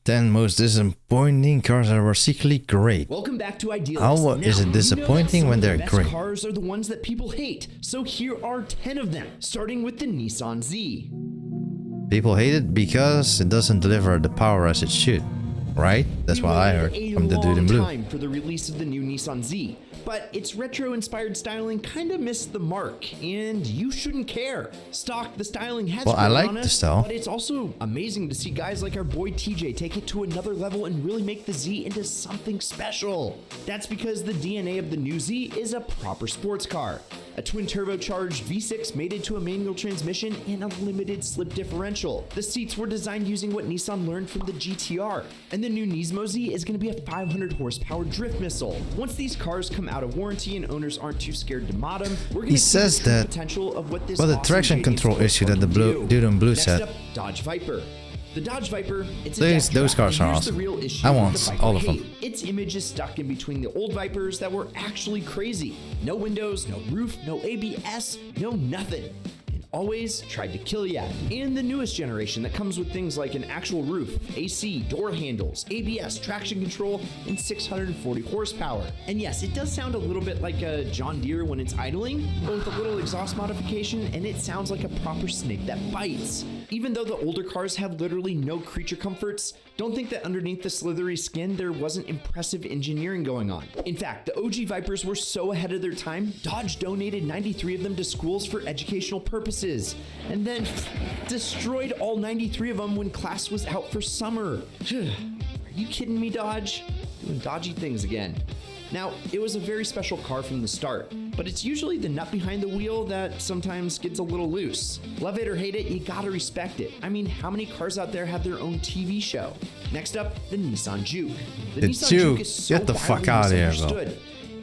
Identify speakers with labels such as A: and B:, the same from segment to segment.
A: 10 most disappointing cars that were secretly great.
B: Welcome back to Idealist.
A: How is it disappointing when they're
B: the best
A: great?
B: Cars are the ones that people hate. So here are 10 of them, starting with the Nissan Z.
A: People hate it because it doesn't deliver the power as it should, right? That's what I heard from the dude in blue.
B: Time for the release of the new Nissan Z, but its retro-inspired styling kind of missed the mark, and you shouldn't care. The styling has
A: Well, I
B: grown
A: like
B: on
A: the
B: us,
A: style.
B: but it's also amazing to see guys like our boy TJ take it to another level and really make the Z into something special. That's because the DNA of the new Z is a proper sports car. A twin turbocharged V6 mated to a manual transmission and a limited slip differential. The seats were designed using what Nissan learned from the GTR. And the new Nismo Z is going to be a 500 horsepower drift missile. Once these cars come out of warranty and owners aren't too scared to mod them, we're going to see the true potential of what this
A: the
B: awesome
A: traction
B: JDM
A: control
B: sports
A: issue
B: car
A: that the
B: can do.
A: dude in blue
B: Next
A: said.
B: up, Dodge Viper. The Dodge Viper, it's a
A: Those cars are awesome. I want all of them.
B: Its image is stuck in between the old Vipers that were actually crazy. No windows, no roof, no ABS, no nothing. And always tried to kill ya. And the newest generation that comes with things like an actual roof, AC, door handles, ABS, traction control, and 640 horsepower. And yes, it does sound a little bit like a John Deere when it's idling, but with a little exhaust modification, and it sounds like a proper snake that bites. Even though the older cars have literally no creature comforts, don't think that underneath the slithery skin there wasn't impressive engineering going on. In fact, the OG Vipers were so ahead of their time, Dodge donated 93 of them to schools for educational purposes, and then destroyed all 93 of them when class was out for summer. Are you kidding me, Dodge? Doing dodgy things again. Now, it was a very special car from the start, but it's usually the nut behind the wheel that sometimes gets a little loose. Love it or hate it, you gotta respect it. I mean, how many cars out there have their own TV show? Next up, the Nissan Juke. The Nissan Juke is so
A: Get the fuck out of here, bro.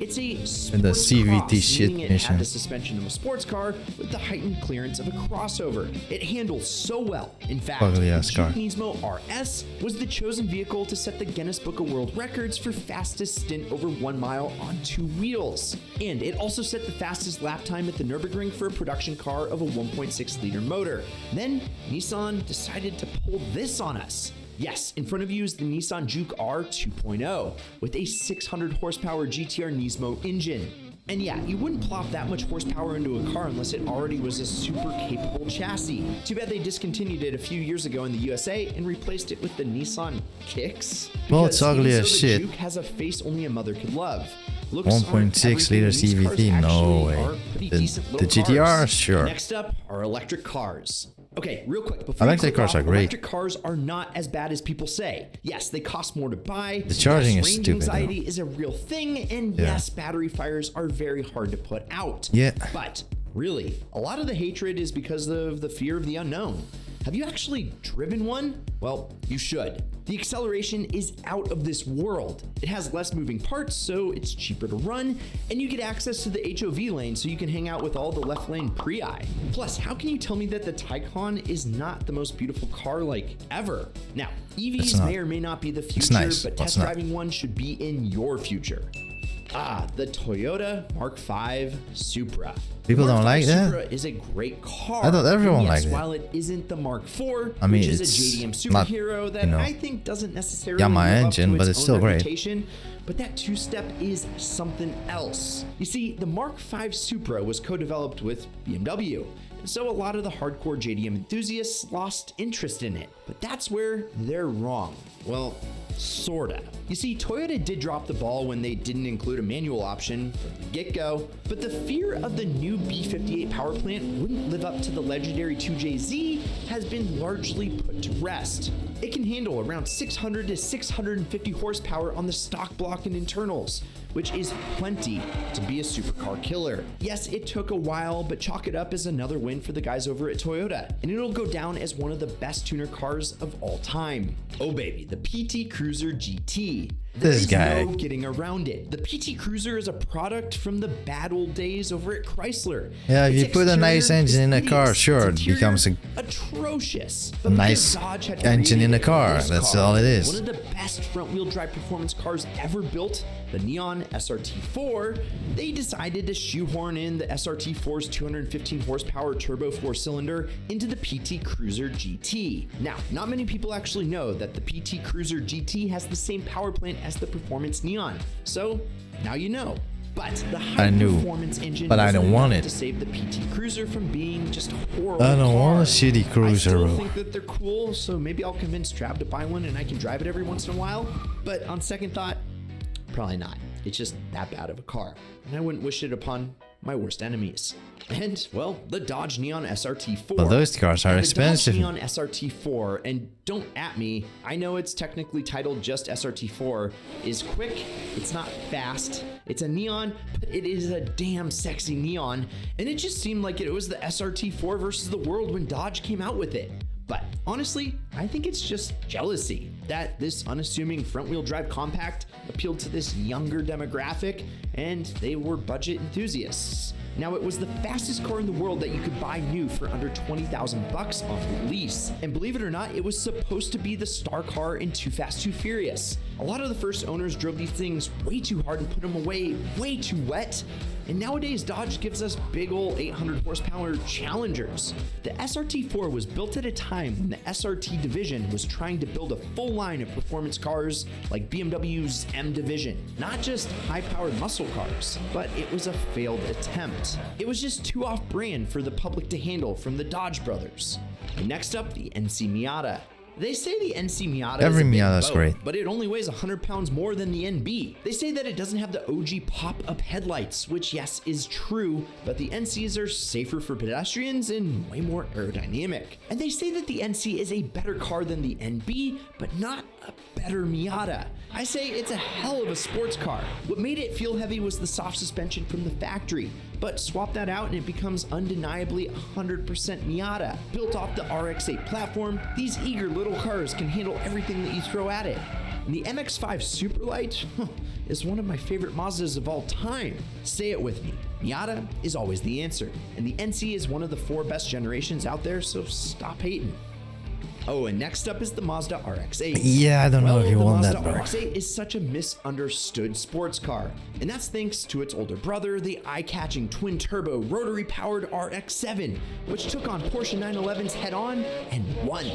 B: It's a sports
A: And the CVT
B: cross,
A: shit
B: meaning it
A: mission.
B: had the suspension of a sports car with the heightened clearance of a crossover. It handles so well. In fact,
A: Ugly
B: the
A: ass car.
B: Juke Nismo RS was the chosen vehicle to set the Guinness Book of World Records for fastest stint over 1 mile on 2 wheels. And it also set the fastest lap time at the Nürburgring for a production car of a 1.6 liter motor. Then Nissan decided to pull this on us. Yes, in front of you is the Nissan Juke R 2.0 with a 600 horsepower GTR Nismo engine. And yeah, you wouldn't plop that much horsepower into a car unless it already was a super capable chassis. Too bad they discontinued it a few years ago in the USA and replaced it with the Nissan Kicks.
A: Well, it's ugly as
B: The
A: shit.
B: Juke has a face only a mother could love.
A: 1.6 liter CVT, no way. The GTR, sure.
B: Next up are electric cars. Okay, real quick, before
A: Electric cars are great.
B: electric cars are not as bad as people say. Yes, they cost more to buy.
A: The charging
B: yes,
A: is
B: range
A: stupid,
B: anxiety
A: though.
B: is a real thing, and
A: Yeah.
B: yes, battery fires are very hard to put out.
A: Yeah.
B: But really, a lot of the hatred is because of the fear of the unknown. Have you actually driven one? Well, you should. The acceleration is out of this world. It has less moving parts, so it's cheaper to run, and you get access to the HOV lane so you can hang out with all the left lane pre-I. Plus, how can you tell me that the Taycan is not the most beautiful car like ever? Now, EVs may or may not be the future,
A: nice,
B: but
A: but it's
B: test
A: not.
B: driving one should be in your future. The Toyota Mark V Supra.
A: People
B: Mark
A: don't
B: V
A: like that?
B: Supra is a great car.
A: I thought everyone
B: And yes,
A: liked it.
B: while it isn't the Mark IV,
A: I mean,
B: which is a
A: it's
B: JDM
A: not,
B: superhero that
A: you know,
B: I think doesn't necessarily
A: Yamaha
B: live up
A: engine,
B: to
A: but
B: its
A: it's
B: own
A: still great.
B: reputation, but that two-step is something else. You see, the Mark V Supra was co-developed with BMW. So a lot of the hardcore JDM enthusiasts lost interest in it, but that's where they're wrong. Well, sorta. You see, Toyota did drop the ball when they didn't include a manual option from the get-go, but the fear of the new B58 power plant wouldn't live up to the legendary 2JZ has been largely put to rest. It can handle around 600 to 650 horsepower on the stock block and internals, which is plenty to be a supercar killer. Yes, it took a while, but chalk it up as another win for the guys over at Toyota, and it'll go down as one of the best tuner cars of all time. Oh baby, the PT Cruiser GT.
A: This guy.
B: No getting around it. The PT Cruiser is a product from the bad old days over at Chrysler.
A: Yeah, if
B: Its
A: you put a nice
B: exterior
A: engine in a
B: is
A: car,
B: hideous.
A: sure,
B: Its
A: it becomes
B: interior atrocious.
A: a
B: But because
A: nice
B: Dodge had
A: engine in
B: created
A: a car.
B: This
A: That's
B: car,
A: all it is.
B: One of the best front-wheel drive performance cars ever built, the Neon SRT4, they decided to shoehorn in the SRT4's 215 horsepower turbo four-cylinder into the PT Cruiser GT. Now, not many people actually know that the PT Cruiser GT has the same power plant as the Performance Neon. So, now you know. But the high performance engine
A: but I don't want it
B: to save the PT Cruiser from being just a horrible
A: I don't
B: car.
A: want a shitty Cruiser.
B: I still think that they're cool, so maybe I'll convince Trav to buy one and I can drive it every once in a while. But on second thought, probably not. It's just that bad of a car, and I wouldn't wish it upon my worst enemies. And, well, the Dodge Neon SRT4.
A: Well, those cars are expensive.
B: The Dodge Neon SRT4, and don't at me, I know it's technically titled just SRT4, is quick, it's not fast, it's a Neon, but it is a damn sexy Neon, and it just seemed like it was the SRT4 versus the world when Dodge came out with it. But honestly, I think it's just jealousy that this unassuming front-wheel drive compact appealed to this younger demographic, and they were budget enthusiasts. Now, it was the fastest car in the world that you could buy new for under 20,000 bucks on release. And believe it or not, it was supposed to be the star car in Too Fast, Too Furious. A lot of the first owners drove these things way too hard and put them away way too wet. And nowadays, Dodge gives us big ol' 800 horsepower Challengers. The SRT4 was built at a time when the SRT division was trying to build a full line of performance cars like BMW's M division, not just high-powered muscle cars, but it was a failed attempt. It was just too off-brand for the public to handle from the Dodge brothers. And next up, the NC Miata. They say the NC Miata
A: Every
B: is a big
A: Miata is
B: boat,
A: great,
B: but it only weighs 100 pounds more than the NB. They say that it doesn't have the OG pop-up headlights, which yes, is true, but the NCs are safer for pedestrians and way more aerodynamic. And they say that the NC is a better car than the NB, but not a better Miata. I say it's a hell of a sports car. What made it feel heavy was the soft suspension from the factory, but swap that out and it becomes undeniably 100% Miata. Built off the RX-8 platform, these eager little cars can handle everything that you throw at it. And the MX-5 Superlight is one of my favorite Mazdas of all time. Say it with me. Miata is always the answer. And the NC is one of the 4 best generations out there, so stop hating. Oh, and next up is the Mazda RX-8.
A: Yeah, I don't know if you want that, bro.
B: The Mazda RX-8 is such a misunderstood sports car, and that's thanks to its older brother, the eye-catching twin-turbo rotary-powered RX-7, which took on Porsche 911s head-on and won.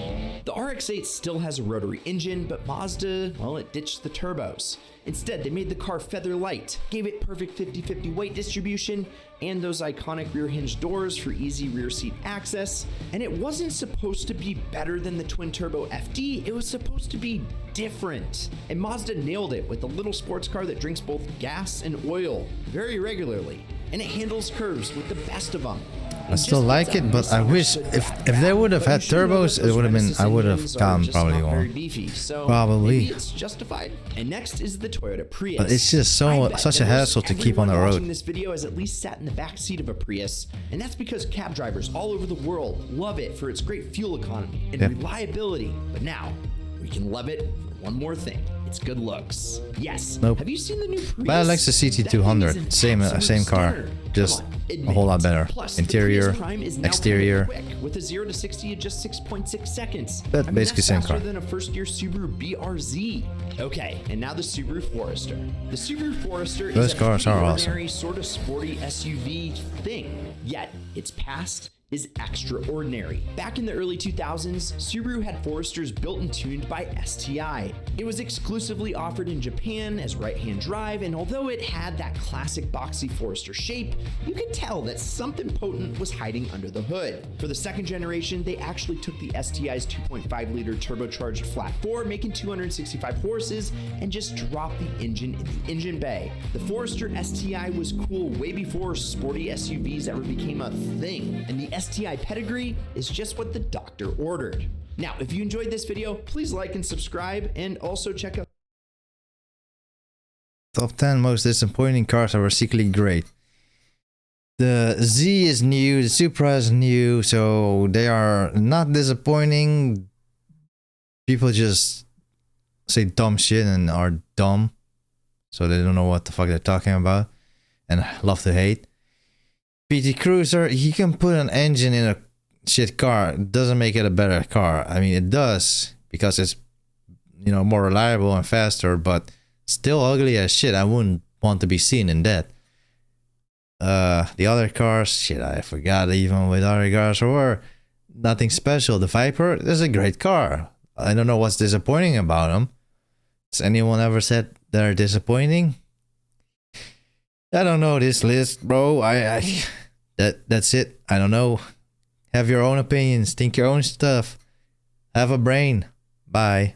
B: The RX-8 still has a rotary engine, but Mazda, well, it ditched the turbos. Instead, they made the car feather light, gave it perfect 50-50 weight distribution, and those iconic rear hinge doors for easy rear seat access. And it wasn't supposed to be better than the twin turbo FD, it was supposed to be different. And Mazda nailed it with a little sports car that drinks both gas and oil very regularly. And it handles curves with the best of them.
A: I still like it, but I wish if they would have had turbos, it would have been. I would have gotten probably one. Probably.
B: It's justified. And next is the Toyota Prius.
A: But it's just such a hassle to keep on the road.
B: This video has at least sat in the back seat of a Prius, and that's because cab drivers all over the world love it for its great fuel economy and reliability. But now we can love it for one more thing. It's good looks. Yes.
A: Nope.
B: Have you seen the new Prius?
A: But I like the CT200. Same car, just a whole lot better.
B: Plus,
A: Interior,
B: the Prius Prime is now
A: exterior.
B: quick, with a 0 to 60 in just 6.6 seconds.
A: But basically same
B: faster
A: car.
B: than a first-year Subaru BRZ. Okay, and now the Subaru Forester. The Subaru Forester
A: Those
B: is
A: cars
B: a
A: are
B: ordinary, sort of sporty SUV thing. Yet its past is extraordinary. Back in the early 2000s, Subaru had Foresters built and tuned by STI. It was exclusively offered in Japan as right-hand drive, and although it had that classic boxy Forester shape, you could tell that something potent was hiding under the hood. For the second generation, they actually took the STI's 2.5-liter turbocharged flat 4, making 265 horses, and just dropped the engine in the engine bay. The Forester STI was cool way before sporty SUVs ever became a thing, and the STI pedigree is just what the doctor ordered. Now, if you enjoyed this video, please like and subscribe, and also check out
A: Top 10 most disappointing cars that were secretly great. The Z is new, the Supra is new, so they are not disappointing. People just say dumb shit and are dumb, so they don't know what the fuck they're talking about, and love to hate. PT Cruiser, you can put an engine in a shit car, it doesn't make it a better car. I mean, it does, because it's, you know, more reliable and faster, but still ugly as shit. I wouldn't want to be seen in that. The other cars, shit, I forgot even with other cars were nothing special. The Viper is a great car. I don't know what's disappointing about them. Has anyone ever said they're disappointing? I don't know this list, bro. That's it. I don't know. Have your own opinions. Think your own stuff. Have a brain. Bye.